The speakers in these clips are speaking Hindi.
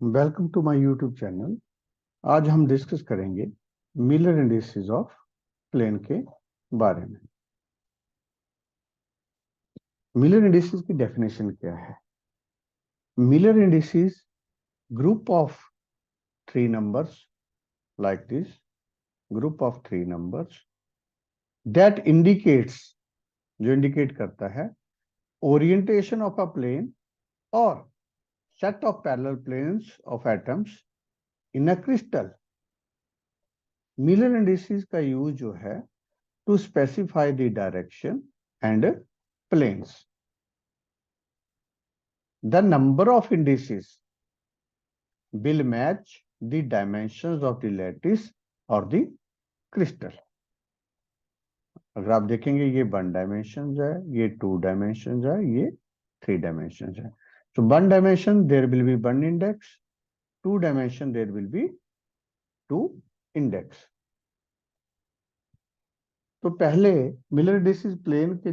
Welcome to my YouTube channel. आज हम डिस्कस करेंगे मिलर इंडिसेस ऑफ प्लेन के बारे में। मिलर इंडिसेस की डेफिनेशन क्या है? Miller indices group of three numbers like this, group of three numbers that indicates, जो इंडिकेट करता है ओरिएंटेशन ऑफ अ प्लेन और set of parallel planes of atoms in a crystal. Miller indices का यूज जो है to specify the direction and planes. The number of indices will match the dimensions of the lattice or the crystal. अगर आप देखेंगे ये 1 डायमेंशन है, ये 2 डायमेंशन है, ये 3 डायमेंशन है। So 1 dimension there will be 1 index, 2 dimension there will be 2 index. तो पहले मिलर इंडिसेस प्लेन के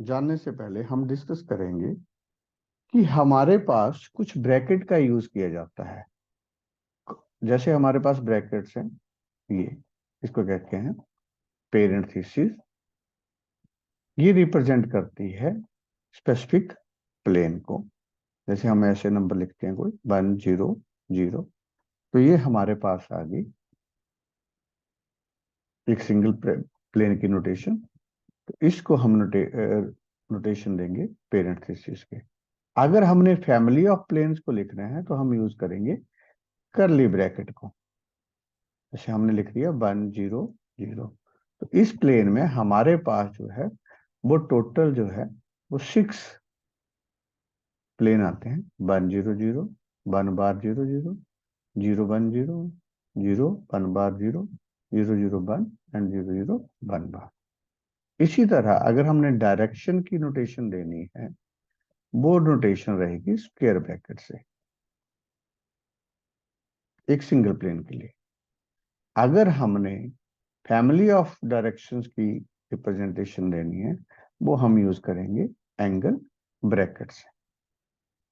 जानने से पहले हम डिस्कस करेंगे कि हमारे पास कुछ ब्रैकेट का यूज किया जाता है। जैसे हमारे पास ब्रैकेट्स हैं, ये इसको कहते हैं पेरेंथेसिस। ये रिप्रेजेंट करती है स्पेसिफिक प्लेन को। जैसे हम ऐसे नंबर लिखते हैं, कोई 1 0 0, तो ये हमारे पास आ गई एक सिंगल प्लेन की नोटेशन। तो इसको हम नोटेशन देंगे पेरेंथेसिस के। अगर हमने फैमिली ऑफ प्लेन्स को लिखना है तो हम यूज करेंगे कर्ली ब्रैकेट को। जैसे हमने लिख दिया 1 0 0, तो इस प्लेन में हमारे पास जो है वो टोटल जो है वो 6 प्लेन आते हैं। 1 0 0, 1 बार 0 0, 0 1 0, 0 1 बार 0, 0 0 1 एंड 0 0 1 बार। इसी तरह अगर हमने डायरेक्शन की नोटेशन देनी है, वो नोटेशन रहेगी स्क्वायर ब्रैकेट से एक सिंगल प्लेन के लिए। अगर हमने फैमिली ऑफ डायरेक्शंस की रिप्रेजेंटेशन देनी है, वो हम यूज करेंगे एंगल ब्रैकेट से।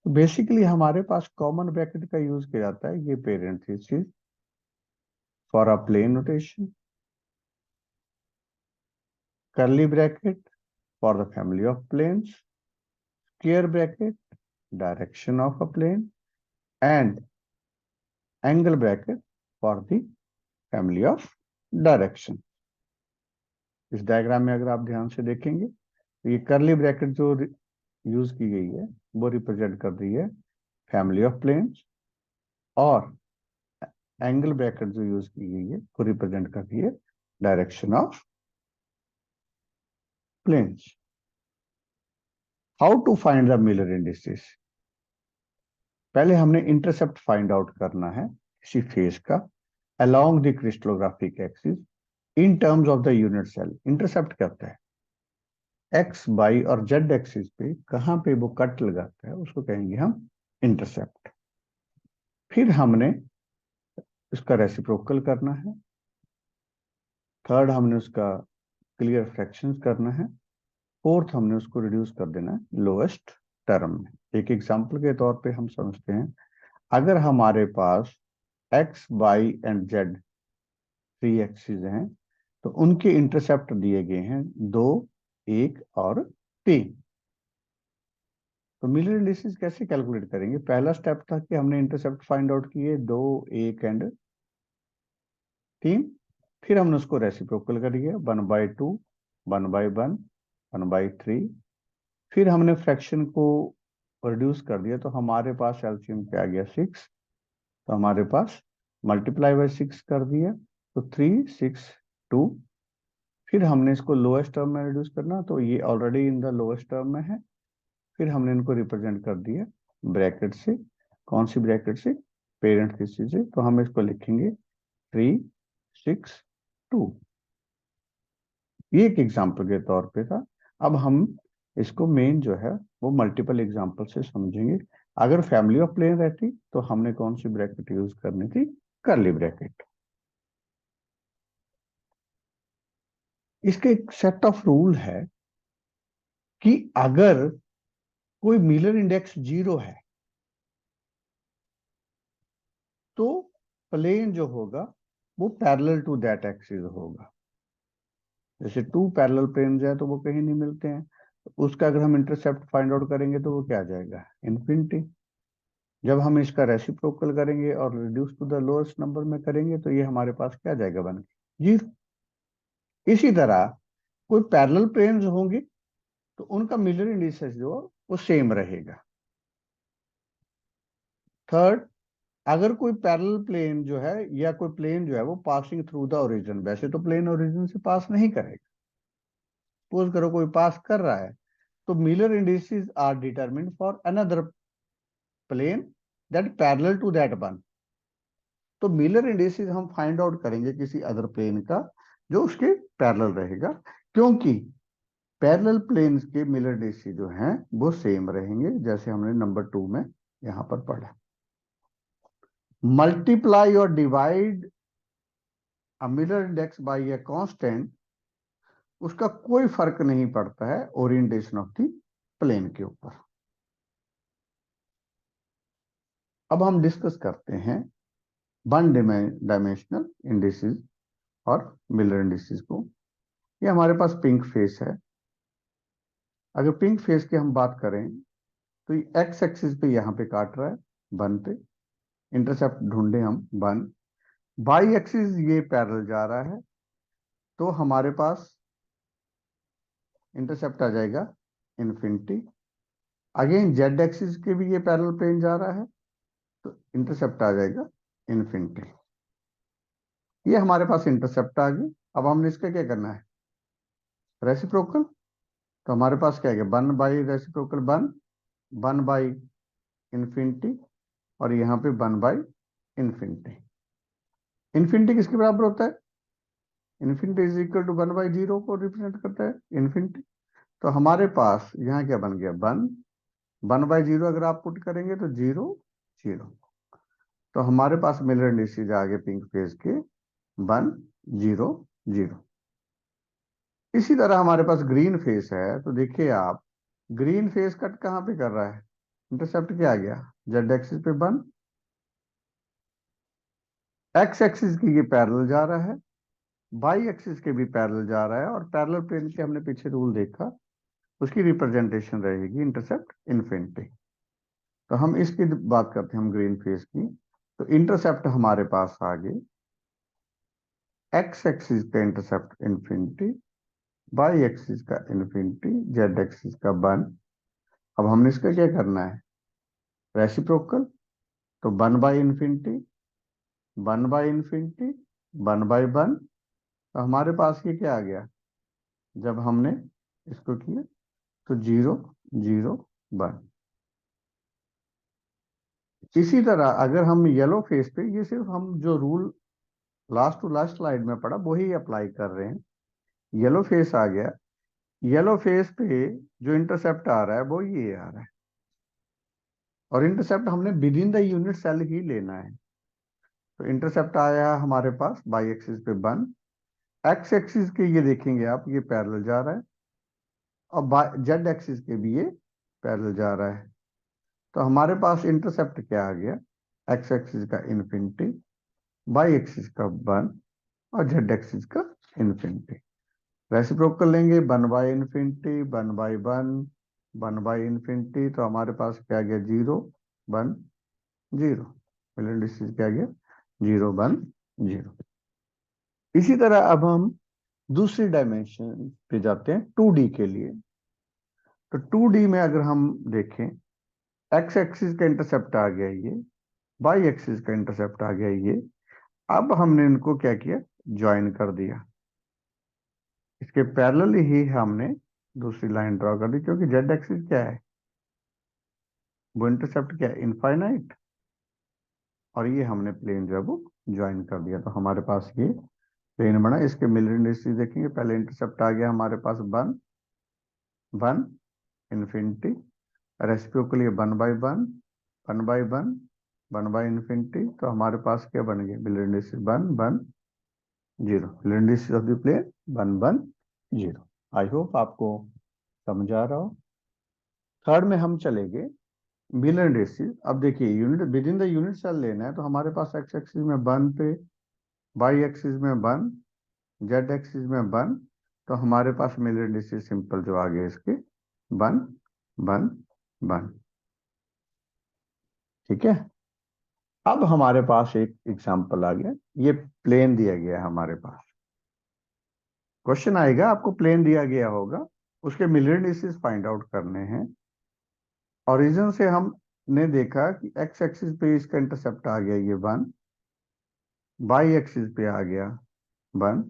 तो बेसिकली हमारे पास कॉमन ब्रैकेट का यूज किया जाता है, ये parenthesis for a plane notation, curly bracket for the family of planes, square bracket direction of a plane and angle bracket for the family of direction. इस डायग्राम में अगर आप ध्यान से देखेंगे तो ये कर्ली ब्रैकेट जो यूज की गई है वो रिप्रेजेंट कर रही है फैमिली ऑफ प्लेन्स, और एंगल ब्रैकेट जो यूज की गई है वो रिप्रेजेंट कर रही है direction of planes. How to find the Miller indices? पहले हमने इंटरसेप्ट फाइंड आउट करना है किसी फेस का along the crystallographic axis in terms of the unit cell. Intercept क्या होता है? एक्स वाई और जेड एक्सिस पे कहां पे वो कट लगाता है उसको कहेंगे हम इंटरसेप्ट। फिर हमने उसका रेसिप्रोकल करना है। थर्ड हमने उसका क्लियर फ्रैक्शंस करना है। फोर्थ हमने उसको रिड्यूस कर देना है लोएस्ट टर्म में। एक एग्जांपल के तौर पे हम समझते हैं, अगर हमारे पास X Y and Z 3 axis हैं, तो उनके इंटरसेप्ट दिए गए हैं 2 1 और 3। तो मिलर इंडिसेस कैसे कैलकुलेट करेंगे? पहला स्टेप था कि हमने इंटरसेप्ट फाइंड आउट किए 2 1 एंड 3। फिर हमने उसको रेसिप्रोकल कर दिया 1/2, 1/1, 1/3। फिर हमने फ्रैक्शन को रिड्यूस कर दिया, तो हमारे पास एलसीएम पे आ गया 6। तो हमारे पास मल्टीप्लाई बाय 6 कर दिया, तो 3 6 2। फिर हमने इसको लोएस्ट टर्म में रिड्यूस करना, तो ये already in the lowest term में है। फिर हमने इनको रिप्रेजेंट कर दिया ब्रैकेट से। कौन सी ब्रैकेट से? पेरेंथेसिस से। तो हम इसको लिखेंगे 3 6 2। ये एक एग्जाम्पल के तौर पे था। अब हम इसको मेन जो है वो मल्टीपल एग्जाम्पल से समझेंगे। अगर फैमिली ऑफ प्लेन रहती तो हमने कौन सी ब्रैकेट यूज करनी थी? Curly bracket. इसके एक सेट ऑफ रूल है कि अगर कोई मिलर इंडेक्स 0 है तो प्लेन जो होगा वो पैरेलल टू दैट एक्सिस होगा। जैसे टू पैरेलल प्लेन्स है तो वो कहीं नहीं मिलते हैं, तो उसका अगर हम इंटरसेप्ट फाइंड आउट करेंगे तो वो क्या आ जाएगा, इन्फिनिटी। जब हम इसका रेसिप्रोकल करेंगे और reduce to the lowest number में करेंगे तो ये हमारे पास क्या आ जाएगा, बन के जीरो। इसी तरह कोई पैरेलल प्लेन्स होंगे तो उनका मिलर इंडिसेस जो वो सेम रहेगा। थर्ड, अगर कोई पैरेलल प्लेन जो है या कोई प्लेन जो है वो पासिंग थ्रू द ओरिजिन, वैसे तो प्लेन ओरिजिन से पास नहीं करेगा, सपोज करो कोई पास कर रहा है, तो Miller indices are determined for another plane that parallel to that one. तो मिलर इंडिसेस हम फाइंड आउट करेंगे किसी अदर प्लेन का जो उसके पैरेलल रहेगा, क्योंकि पैरेलल प्लेन्स के मिलर इंडिसेस जो हैं वो सेम रहेंगे, जैसे हमने नंबर 2 में यहां पर पढ़ा। मल्टीप्लाई और divide a Miller index bye a constant, उसका कोई फर्क नहीं पड़ता है ओरिएंटेशन ऑफ द प्लेन के ऊपर। अब हम डिस्कस करते हैं वन डायमेंशनल इंडिसेस और मिलर इंडिसेस को। ये हमारे पास पिंक फेस है। अगर पिंक फेस की हम बात करें तो ये एक्स एक्सिस पे यहाँ पे काट रहा है, वन पे। इंटरसेप्ट ढूंढे हम वन। बाई एक्सिस ये पैरेलल जा रहा है, तो हमारे पास इंटरसेप्ट आ जाएगा इन्फिनिटी। अगेन जेड एक्सिस के भी ये पैरेलल प्लेन जा रहा है, तो इंटरसेप्ट आ जाएगा इन्फिनिटी। ये हमारे पास इंटरसेप्ट आ गई। अब हमने इसका क्या करना है, रेसिप्रोकल। तो हमारे पास क्या है, one by reciprocal one, one by infinity, और यहाँ पे वन बाई इन्फिनिटी। इन्फिनिटी किसके बराबर होता है, infinity is equal to one by zero को रिप्रेजेंट करता है इन्फिनिटी। तो हमारे पास यहाँ क्या बन गया, वन। वन बाई जीरो अगर आप पुट करेंगे तो जीरो जीरो। तो हमारे पास मिलर इंडिसेस आ गए पिंक फेज के, वन जीरो जीरो। इसी तरह हमारे पास ग्रीन फेस है, तो देखिए आप, ग्रीन फेस कट कहाँ पे कर रहा है, इंटरसेप्ट क्या आ गया, जेड एक्सिस पे वन। एक्स एक्सिस की ये पैरेलल जा रहा है, बाई एक्सिस के भी पैरेलल जा रहा है, और पैरेलल प्लेन के हमने पीछे रूल देखा, उसकी रिप्रेजेंटेशन रहेगी इंटरसेप्ट इन्फिनिटी। तो हम इसकी बात करते हैं हम ग्रीन फेस की। तो इंटरसेप्ट हमारे पास आ गए, एक्स एक्सिस का इंटरसेप्ट इन्फिनिटी, बाई एक्सिस का इन्फिनिटी, जेड एक्सिस का वन। अब हमने इसका क्या करना है, रेसिप्रोकल। तो one by infinity, one by infinity, one by one. तो हमारे पास ये क्या आ गया, जब हमने इसको किया तो जीरो जीरो वन। इसी तरह अगर हम येलो फेस पे, ये सिर्फ हम जो rule last to last slide में पढ़ा वही अप्लाई कर रहे हैं। येलो फेस आ गया, येलो फेस पे जो इंटरसेप्ट आ रहा है वो ये आ रहा है, और इंटरसेप्ट हमने within the unit cell ही लेना है। तो इंटरसेप्ट आया हमारे पास बाई एक्सिस पे वन, एक्स एक्सिस के ये देखेंगे आप, ये पैरेलल जा रहा है, और जेड एक्सिस के भी ये पैरेलल जा रहा है। तो हमारे पास इंटरसेप्ट क्या आ गया, एक्स एक्सिस का इन्फिनिटी, बाई एक्सिस का वन, और जेड एक्सिस का इन्फिनिटी। रेसिप्रोकल लेंगे, one by infinity, one by one by infinity. तो हमारे पास क्या आ गया, zero one zero. Miller distance क्या आ गया, जीरो वन जीरो। इसी तरह अब हम दूसरी डायमेंशन पे जाते हैं 2D के लिए। तो 2D में अगर हम देखें, एक्स एक्सिस का इंटरसेप्ट आ गया ये, बाई एक्सिस का इंटरसेप्ट आ गया ये। अब हमने इनको क्या किया, ज्वाइन कर दिया। इसके पैरेलल ही हमने दूसरी लाइन ड्रॉ कर दी, क्योंकि जेड एक्सिस क्या है, वो इंटरसेप्ट क्या है, इनफाइनाइट। और ये हमने प्लेन जो है वो ज्वाइन कर दिया, तो हमारे पास ये प्लेन बना। इसके मिलर इंडिसेस देखेंगे, पहले इंटरसेप्ट आ गया हमारे पास वन, वन इन्फिनिटी, रेसिप्रोकल ये one by one by one by infinity. तो हमारे पास क्या बन गया, Miller indices one one zero. Miller indices of the plane one one zero. I hope आपको समझ आ रहा हो। थर्ड में हम चलेंगे मिलर इंडिसेस, अब देखिए unit within the unit cell लेना है तो हमारे पास एक्स एक्सिस में 1 पे, वाई एक्सिस में 1, जेड एक्सिस में 1, तो हमारे पास मिलर इंडिसेस सिंपल जो आ गए इसके 1 1 1। ठीक है, अब हमारे पास एक एग्जांपल आ गया, ये प्लेन दिया गया है हमारे पास। क्वेश्चन आएगा, आपको प्लेन दिया गया होगा, उसके मिलर इंडिसेस फाइंड आउट करने हैं। ओरिजिन से हमने देखा कि एक्स एक्सिस पे इसका इंटरसेप्ट आ गया ये 1, वाई एक्सिस पे आ गया 1,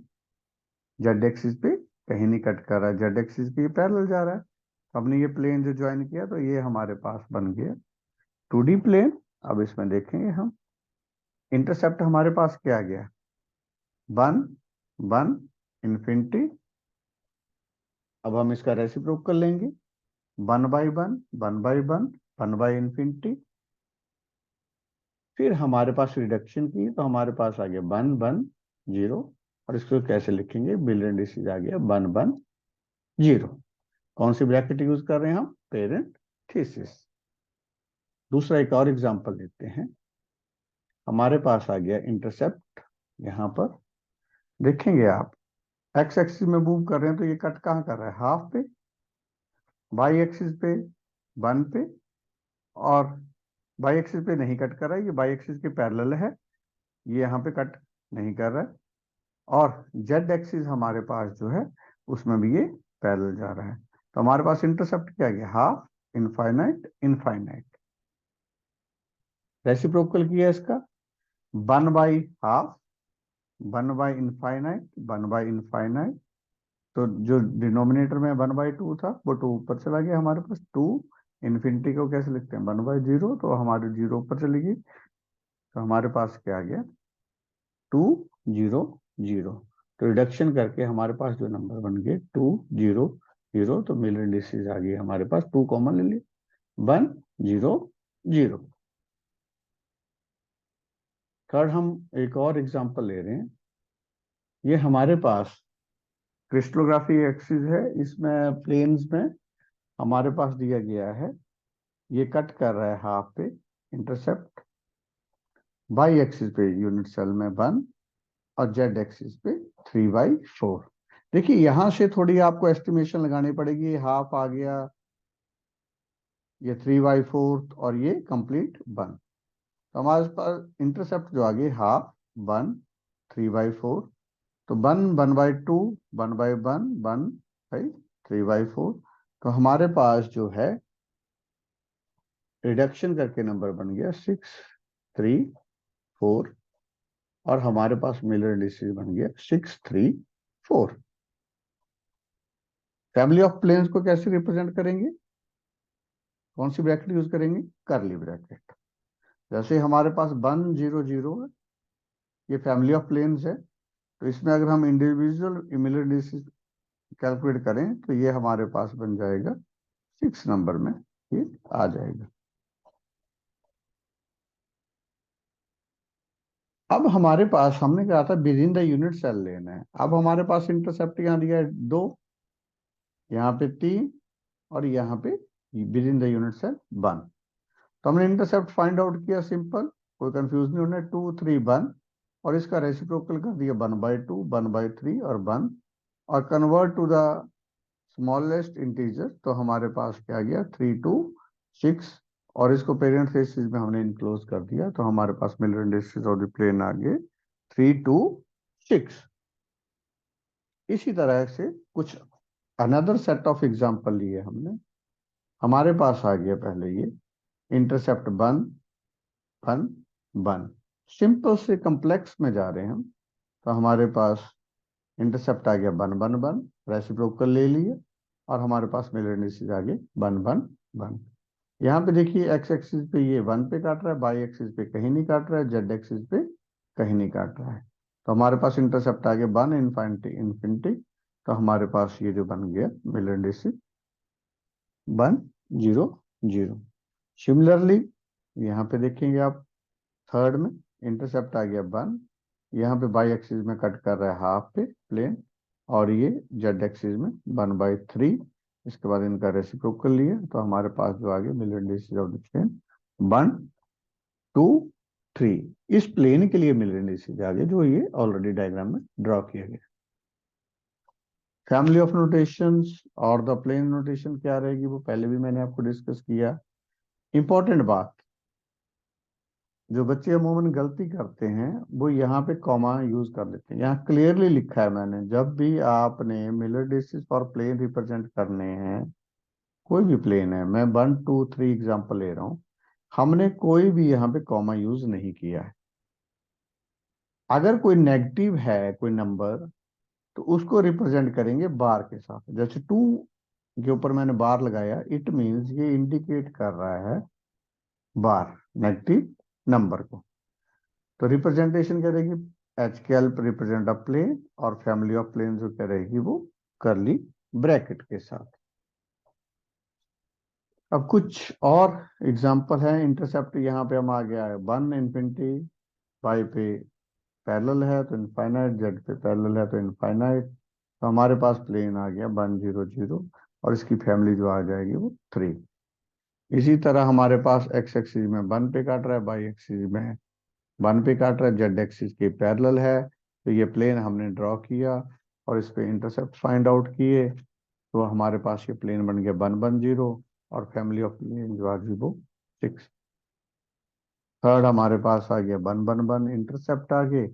जेड एक्सिस पे कहीं नहीं कट कर रहा है, जेड एक्सिस पे पैरेलल जा रहा है। हमने ये प्लेन जो ज्वाइन किया तो ये हमारे पास बन गया 2D प्लेन। अब इसमें देखेंगे हम, इंटरसेप्ट हमारे पास क्या आ गया 1 1 इन्फिनिटी। अब हम इसका रेसिप्रोकल लेंगे 1 बाई 1 1 बाई 1 1 बाई इन्फिनिटी। फिर हमारे पास रिडक्शन की तो हमारे पास आ गया 1 1 0, और इसको कैसे लिखेंगे, मिलर इंडिसेस आ गया 1 1 0। कौन सी ब्रैकेट यूज कर रहे हैं हम, पेरेंट थीसिस। दूसरा एक और एग्जांपल लेते हैं। हमारे पास आ गया इंटरसेप्ट, यहां पर देखेंगे आप एक्स एक्सिस में मूव कर रहे हैं तो ये कट कहाँ कर रहा है, हाफ पे, वाई एक्सिस पे 1 पे, और वाई एक्सिस पे नहीं कट कर रहा है, ये वाई एक्सिस के पैरेलल है, ये यहाँ पे कट नहीं कर रहा है। और जेड एक्सिस हमारे पास जो है उसमें भी ये पैरेलल जा रहा है। तो हमारे पास इंटरसेप्ट क्या गया, हाफ, इनफाइनाइट, इनफाइनाइट। रेसिप्रोकल किया इसका 1 by half, 1 by infinite, 1 by infinite. तो जो डिनोमिनेटर में 1 बाई 2 था वो 2 ऊपर चला गया हमारे पास 2। इन्फिनिटी को कैसे लिखते हैं, 1 बाई 0, तो हमारे 0 ऊपर चली गई, तो हमारे पास क्या आ गया 2 0 0। तो रिडक्शन करके हमारे पास जो नंबर बन गए 2 0 0, तो मिलर इंडिसेस आ गई हमारे पास, 2 कॉमन ले लिए 1 0 0। थर्ड हम एक और एग्जांपल ले रहे हैं। ये हमारे पास क्रिस्टलोग्राफी एक्सिस है, इसमें प्लेन्स में हमारे पास दिया गया है, ये कट कर रहा है हाफ पे, इंटरसेप्ट वाई एक्सिस पे यूनिट सेल में 1, और जेड एक्सिस पे 3/4। देखिए यहां से थोड़ी आपको एस्टिमेशन लगानी पड़ेगी, ये हाफ आ गया, ये 3/4, और ये कंप्लीट 1। तो हमारे पास इंटरसेप्ट जो आ गई हाफ 1 3/4, तो 1 1/2 1/1 1/3/4। तो हमारे पास जो है रिडक्शन करके नंबर बन गया 6 3 4, और हमारे पास मिलर इंडिसेस बन गया 6 3 4। फैमिली ऑफ प्लेन्स को कैसे रिप्रेजेंट करेंगे, कौन सी ब्रैकेट यूज करेंगे, करली ब्रैकेट। जैसे हमारे पास 1 0 0 है, ये फैमिली ऑफ प्लेन्स है, तो इसमें अगर हम इंडिविजुअल मिलर इंडिसेस कैलकुलेट करें तो ये हमारे पास बन जाएगा 6 नंबर में ये आ जाएगा। अब हमारे पास हमने कहा था within the unit cell लेना है। अब हमारे पास इंटरसेप्ट यहाँ दिया है 2, यहाँ पे 3, और यहाँ पे within the unit cell 1। तो हमने इंटरसेप्ट फाइंड आउट किया, सिंपल, कोई कंफ्यूज नहीं होना, 2 3 1, और इसका रेसिप्रोकल कर दिया 1/2 1/3 और 1, और convert to the smallest integer, तो हमारे पास क्या आ गया 3 2 6, और इसको पेरेंथेसिस में हमने इनक्लोज कर दिया, तो हमारे पास Miller indices of the plane आ गए 3 2 6। इसी तरह से कुछ अनदर सेट ऑफ एग्जांपल लिए हमने। हमारे पास आ गया पहले ये इंटरसेप्ट 1 1 1, सिंपल से कॉम्प्लेक्स में जा रहे हैं हम, तो हमारे पास इंटरसेप्ट आ गया 1 1 1, रेसिप्रोकल ले लिए, और हमारे पास मिलर इंडिसेस आ गए 1 1 1। यहाँ पे देखिए एक्स एक्सिस पे ये 1 पे काट रहा है, वाई एक्सिस पे कहीं नहीं काट रहा है, जेड एक्सिस पे कहीं नहीं काट रहा है, तो हमारे पास इंटरसेप्ट आ गया 1 इनफिनिटी इन्फिनिटी। तो हमारे पास ये जो बन गया मिलर इंडिसेस 1 0 0। सिमिलरली यहाँ पे देखेंगे आप, थर्ड में इंटरसेप्ट आ गया 1, यहाँ पे वाई एक्सिस में कट कर रहा है हाफ पे प्लेन, और ये जेड एक्सिस में 1/3, इसके बाद इनका रेसिप्रोकल लिया तो हमारे पास जो आ गया Miller indices of the plane 1 2 3। इस प्लेन के लिए मिलर इंडिसेस आ गए जो ये ऑलरेडी डायग्राम में ड्रॉ किया गया। फैमिली ऑफ नोटेशंस और द प्लेन नोटेशन क्या रहेगी वो पहले भी मैंने आपको डिस्कस किया। इंपॉर्टेंट बात, जो बच्चे अमूमन गलती करते हैं वो यहाँ पे कॉमा यूज कर लेते हैं। यहाँ क्लियरली लिखा है मैंने, जब भी आपने Miller distance for plane represent करने हैं, कोई भी प्लेन है, मैं 1 2 3 एग्जांपल ले रहा हूँ, हमने कोई भी यहाँ पे कॉमा यूज नहीं किया है। अगर कोई नेगेटिव है कोई नंबर तो उसको रिप्रेजेंट करेंगे बार के साथ। जैसे 2 के ऊपर मैंने बार लगाया, इट मीन्स ये इंडिकेट कर रहा है बार नेगेटिव नंबर को। तो रिप्रेजेंटेशन क्या रहेगी, एच के एल रिप्रेजेंट अ प्लेन, और फैमिली ऑफ प्लेन जो क्या रहेगी वो करली ब्रैकेट के साथ। अब कुछ और एग्जांपल है। इंटरसेप्ट यहाँ पे हम आ गया है 1 इन्फिनिटी, वाई पे पैरेलल है तो इनफाइनाइट, जेड पे पैरेलल है तो इनफाइनाइट। तो हमारे पास प्लेन आ गया 1 0 0 और इसकी फैमिली जो आ जाएगी वो 3। इसी तरह हमारे पास एक्स एक्सिस में 1 पे काट रहा है, वाई एक्सिस में 1 पे काट रहा है, जेड एक्सिस के पैरेलल है। तो ये प्लेन हमने ड्रॉ किया और इस पे इंटरसेप्ट फाइंड आउट किए, तो हमारे पास ये प्लेन बन गया 1 1 0 और फैमिली ऑफ प्लेन जो आ गई वो 6। थर्ड हमारे पास आ गया 1 1 1, इंटरसेप्ट आ गए,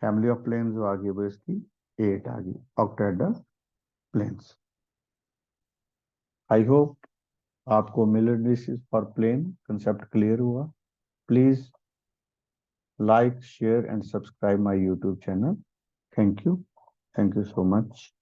फैमिली ऑफ प्लेन जो आ गई वो इसकी 8 आ गई, ऑक्टेहेड्रल प्लेन्स। आई होप आपको Miller distance for plane concept clear हुआ। Please like, share and subscribe my YouTube channel. Thank you. Thank you so much.